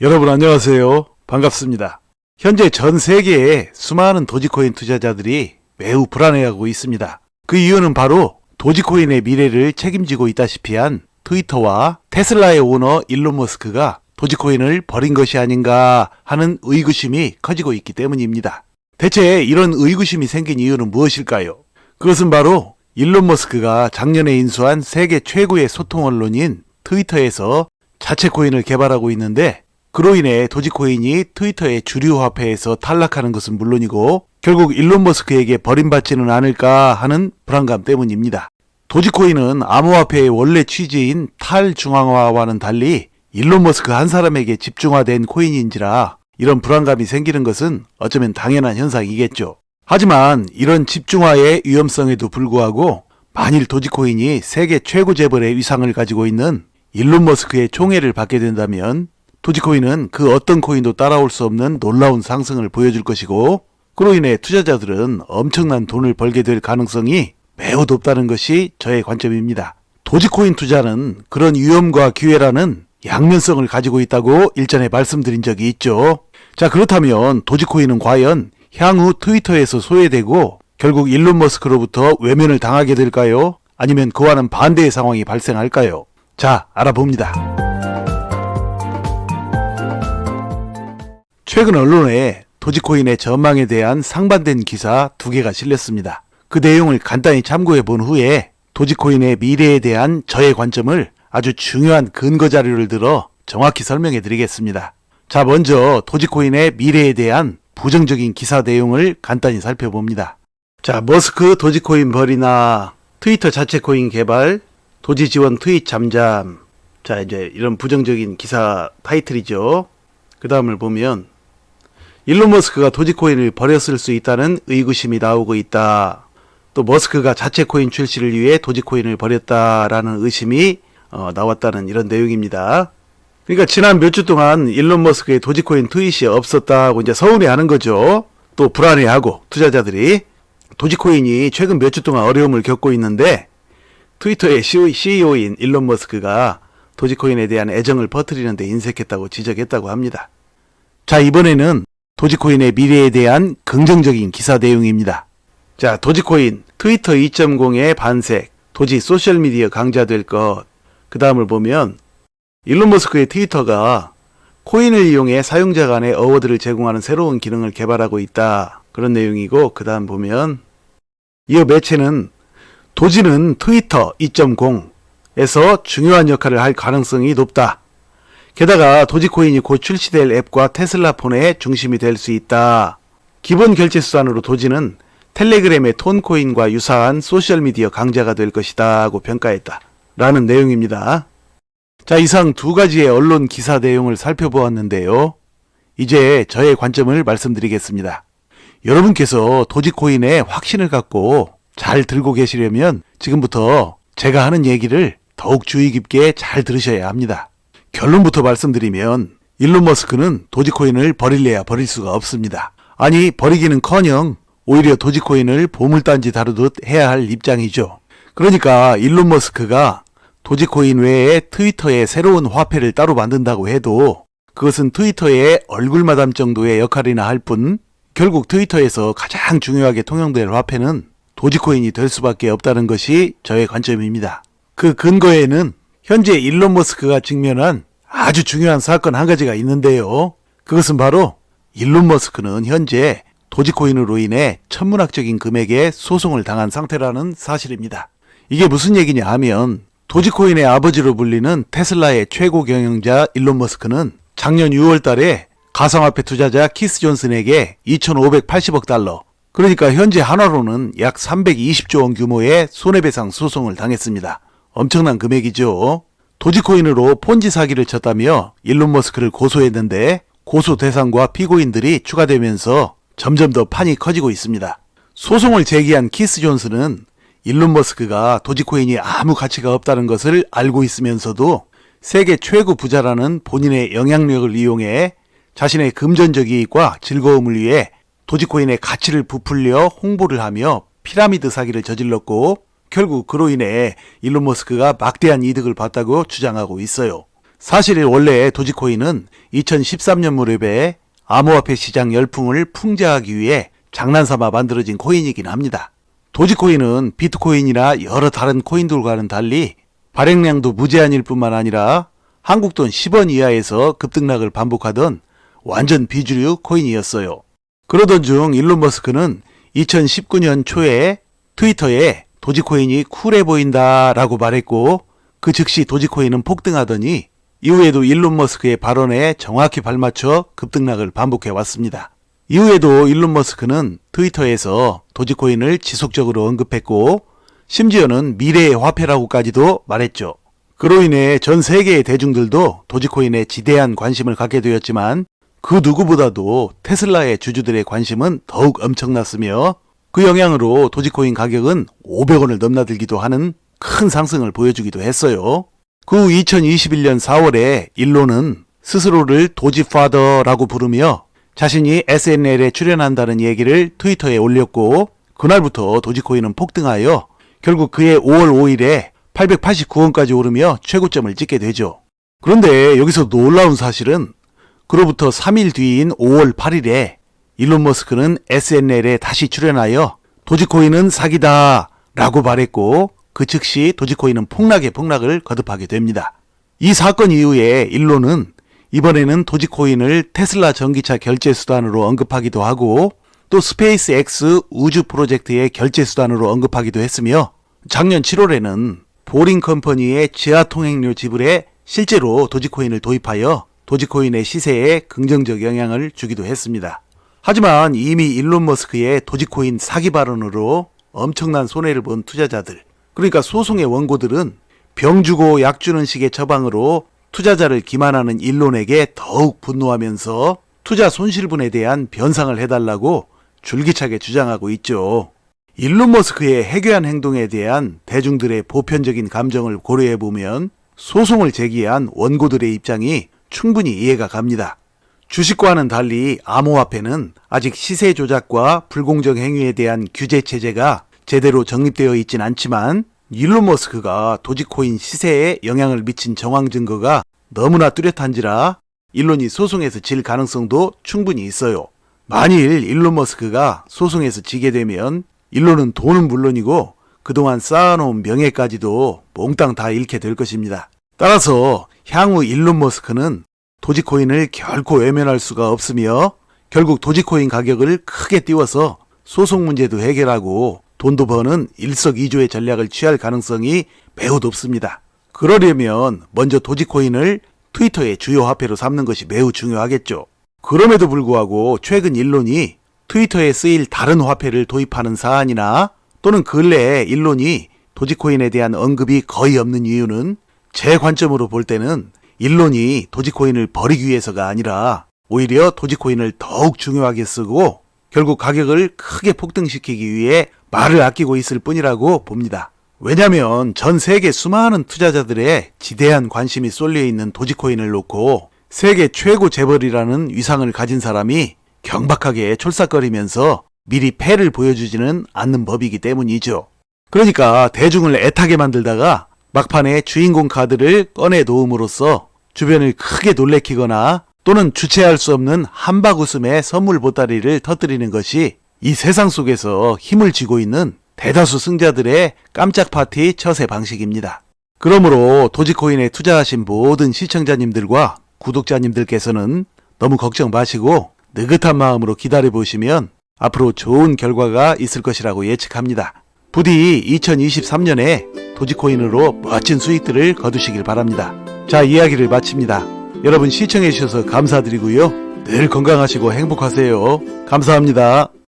여러분 안녕하세요. 반갑습니다. 현재 전 세계에 수많은 도지코인 투자자들이 매우 불안해하고 있습니다. 그 이유는 바로 도지코인의 미래를 책임지고 있다시피 한 트위터와 테슬라의 오너 일론 머스크가 도지코인을 버린 것이 아닌가 하는 의구심이 커지고 있기 때문입니다. 대체 이런 의구심이 생긴 이유는 무엇일까요? 그것은 바로 일론 머스크가 작년에 인수한 세계 최고의 소통 언론인 트위터에서 자체 코인을 개발하고 있는데, 그로 인해 도지코인이 트위터의 주류 화폐에서 탈락하는 것은 물론이고 결국 일론 머스크에게 버림받지는 않을까 하는 불안감 때문입니다. 도지코인은 암호화폐의 원래 취지인 탈중앙화와는 달리 일론 머스크 한 사람에게 집중화된 코인인지라 이런 불안감이 생기는 것은 어쩌면 당연한 현상이겠죠. 하지만 이런 집중화의 위험성에도 불구하고 만일 도지코인이 세계 최고 재벌의 위상을 가지고 있는 일론 머스크의 총애를 받게 된다면 도지코인은 그 어떤 코인도 따라올 수 없는 놀라운 상승을 보여줄 것이고, 그로 인해 투자자들은 엄청난 돈을 벌게 될 가능성이 매우 높다는 것이 저의 관점입니다. 도지코인 투자는 그런 위험과 기회라는 양면성을 가지고 있다고 일전에 말씀드린 적이 있죠. 자, 그렇다면 도지코인은 과연 향후 트위터에서 소외되고 결국 일론 머스크로부터 외면을 당하게 될까요? 아니면 그와는 반대의 상황이 발생할까요? 자, 알아봅니다. 최근 언론에 도지코인의 전망에 대한 상반된 기사 2개가 실렸습니다. 그 내용을 간단히 참고해 본 후에 도지코인의 미래에 대한 저의 관점을 아주 중요한 근거 자료를 들어 정확히 설명해 드리겠습니다. 자, 먼저 도지코인의 미래에 대한 부정적인 기사 내용을 간단히 살펴봅니다. 자, 머스크 도지코인 버리나, 트위터 자체 코인 개발, 도지 지원 트윗 잠잠. 자, 이제 이런 부정적인 기사 타이틀이죠. 그 다음을 보면 일론 머스크가 도지코인을 버렸을 수 있다는 의구심이 나오고 있다. 또 머스크가 자체 코인 출시를 위해 도지코인을 버렸다라는 의심이 나왔다는 이런 내용입니다. 그러니까 지난 몇 주 동안 일론 머스크의 도지코인 트윗이 없었다고 이제 서운해하는 거죠. 또 불안해하고 투자자들이 도지코인이 최근 몇 주 동안 어려움을 겪고 있는데 트위터의 CEO인 일론 머스크가 도지코인에 대한 애정을 퍼뜨리는 데 인색했다고 지적했다고 합니다. 자, 이번에는 도지코인의 미래에 대한 긍정적인 기사 내용입니다. 자, 도지코인 트위터 2.0의 반색, 도지 소셜미디어 강자될 것. 그 다음을 보면 일론 머스크의 트위터가 코인을 이용해 사용자 간의 어워드를 제공하는 새로운 기능을 개발하고 있다. 그런 내용이고, 그 다음 보면 이어 매체는 도지는 트위터 2.0에서 중요한 역할을 할 가능성이 높다. 게다가 도지코인이 곧 출시될 앱과 테슬라 폰의 중심이 될 수 있다. 기본 결제 수단으로 도지는 텔레그램의 톤코인과 유사한 소셜미디어 강자가 될 것이다 고 평가했다. 라는 내용입니다. 자, 이상 2가지의 언론 기사 내용을 살펴보았는데요. 이제 저의 관점을 말씀드리겠습니다. 여러분께서 도지코인에 확신을 갖고 잘 들고 계시려면 지금부터 제가 하는 얘기를 더욱 주의 깊게 잘 들으셔야 합니다. 결론부터 말씀드리면 일론 머스크는 도지코인을 버릴래야 버릴 수가 없습니다. 아니, 버리기는커녕 오히려 도지코인을 보물단지 다루듯 해야 할 입장이죠. 그러니까 일론 머스크가 도지코인 외에 트위터에 새로운 화폐를 따로 만든다고 해도 그것은 트위터의 얼굴마담 정도의 역할이나 할 뿐, 결국 트위터에서 가장 중요하게 통용될 화폐는 도지코인이 될 수밖에 없다는 것이 저의 관점입니다. 그 근거에는 현재 일론 머스크가 직면한 아주 중요한 사건 한 가지가 있는데요. 그것은 바로 일론 머스크는 현재 도지코인으로 인해 천문학적인 금액의 소송을 당한 상태라는 사실입니다. 이게 무슨 얘기냐 하면 도지코인의 아버지로 불리는 테슬라의 최고 경영자 일론 머스크는 작년 6월 달에 가상화폐 투자자 키스 존슨에게 2,580억 달러, 그러니까 현재 한화로는 약 320조 원 규모의 손해배상 소송을 당했습니다. 엄청난 금액이죠. 도지코인으로 폰지 사기를 쳤다며 일론 머스크를 고소했는데 고소 대상과 피고인들이 추가되면서 점점 더 판이 커지고 있습니다. 소송을 제기한 키스 존슨은 일론 머스크가 도지코인이 아무 가치가 없다는 것을 알고 있으면서도 세계 최고 부자라는 본인의 영향력을 이용해 자신의 금전적 이익과 즐거움을 위해 도지코인의 가치를 부풀려 홍보를 하며 피라미드 사기를 저질렀고, 결국 그로 인해 일론 머스크가 막대한 이득을 봤다고 주장하고 있어요. 사실 원래 도지코인은 2013년 무렵에 암호화폐 시장 열풍을 풍자하기 위해 장난삼아 만들어진 코인이긴 합니다. 도지코인은 비트코인이나 여러 다른 코인들과는 달리 발행량도 무제한일 뿐만 아니라 한국 돈 10원 이하에서 급등락을 반복하던 완전 비주류 코인이었어요. 그러던 중 일론 머스크는 2019년 초에 트위터에 도지코인이 쿨해 보인다 라고 말했고, 그 즉시 도지코인은 폭등하더니 이후에도 일론 머스크의 발언에 정확히 발맞춰 급등락을 반복해 왔습니다. 이후에도 일론 머스크는 트위터에서 도지코인을 지속적으로 언급했고, 심지어는 미래의 화폐라고까지도 말했죠. 그로 인해 전 세계의 대중들도 도지코인에 지대한 관심을 갖게 되었지만, 그 누구보다도 테슬라의 주주들의 관심은 더욱 엄청났으며, 그 영향으로 도지코인 가격은 500원을 넘나들기도 하는 큰 상승을 보여주기도 했어요. 그 후 2021년 4월에 일론은 스스로를 도지파더라고 부르며 자신이 SNL에 출연한다는 얘기를 트위터에 올렸고, 그날부터 도지코인은 폭등하여 결국 그해 5월 5일에 889원까지 오르며 최고점을 찍게 되죠. 그런데 여기서 놀라운 사실은 그로부터 3일 뒤인 5월 8일에 일론 머스크는 SNL에 다시 출연하여 도지코인은 사기다 라고 말했고, 그 즉시 도지코인은 폭락의 폭락을 거듭하게 됩니다. 이 사건 이후에 일론은 이번에는 도지코인을 테슬라 전기차 결제 수단으로 언급하기도 하고, 또 스페이스 X 우주 프로젝트의 결제 수단으로 언급하기도 했으며, 작년 7월에는 보링 컴퍼니의 지하 통행료 지불에 실제로 도지코인을 도입하여 도지코인의 시세에 긍정적 영향을 주기도 했습니다. 하지만 이미 일론 머스크의 도지코인 사기 발언으로 엄청난 손해를 본 투자자들, 그러니까 소송의 원고들은 병 주고 약 주는 식의 처방으로 투자자를 기만하는 일론에게 더욱 분노하면서 투자 손실분에 대한 변상을 해달라고 줄기차게 주장하고 있죠. 일론 머스크의 해괴한 행동에 대한 대중들의 보편적인 감정을 고려해보면 소송을 제기한 원고들의 입장이 충분히 이해가 갑니다. 주식과는 달리 암호화폐는 아직 시세 조작과 불공정 행위에 대한 규제 체제가 제대로 정립되어 있진 않지만, 일론 머스크가 도지코인 시세에 영향을 미친 정황 증거가 너무나 뚜렷한지라 일론이 소송에서 질 가능성도 충분히 있어요. 만일 일론 머스크가 소송에서 지게 되면 일론은 돈은 물론이고 그동안 쌓아놓은 명예까지도 몽땅 다 잃게 될 것입니다. 따라서 향후 일론 머스크는 도지코인을 결코 외면할 수가 없으며 결국 도지코인 가격을 크게 띄워서 소송 문제도 해결하고 돈도 버는 일석이조의 전략을 취할 가능성이 매우 높습니다. 그러려면 먼저 도지코인을 트위터의 주요 화폐로 삼는 것이 매우 중요하겠죠. 그럼에도 불구하고 최근 일론이 트위터에 쓰일 다른 화폐를 도입하는 사안이나 또는 근래에 일론이 도지코인에 대한 언급이 거의 없는 이유는 제 관점으로 볼 때는 일론이 도지코인을 버리기 위해서가 아니라 오히려 도지코인을 더욱 중요하게 쓰고 결국 가격을 크게 폭등시키기 위해 말을 아끼고 있을 뿐이라고 봅니다. 왜냐하면 전 세계 수많은 투자자들의 지대한 관심이 쏠려 있는 도지코인을 놓고 세계 최고 재벌이라는 위상을 가진 사람이 경박하게 촐싹거리면서 미리 패를 보여주지는 않는 법이기 때문이죠. 그러니까 대중을 애타게 만들다가 막판에 주인공 카드를 꺼내 놓음으로써 주변을 크게 놀래키거나 또는 주체할 수 없는 한박 웃음의 선물 보따리를 터뜨리는 것이 이 세상 속에서 힘을 쥐고 있는 대다수 승자들의 깜짝 파티 처세 방식입니다. 그러므로 도지코인에 투자하신 모든 시청자님들과 구독자님들께서는 너무 걱정 마시고 느긋한 마음으로 기다려보시면 앞으로 좋은 결과가 있을 것이라고 예측합니다. 부디 2023년에 도지코인으로 멋진 수익들을 거두시길 바랍니다. 자, 이야기를 마칩니다. 여러분 시청해주셔서 감사드리고요. 늘 건강하시고 행복하세요. 감사합니다.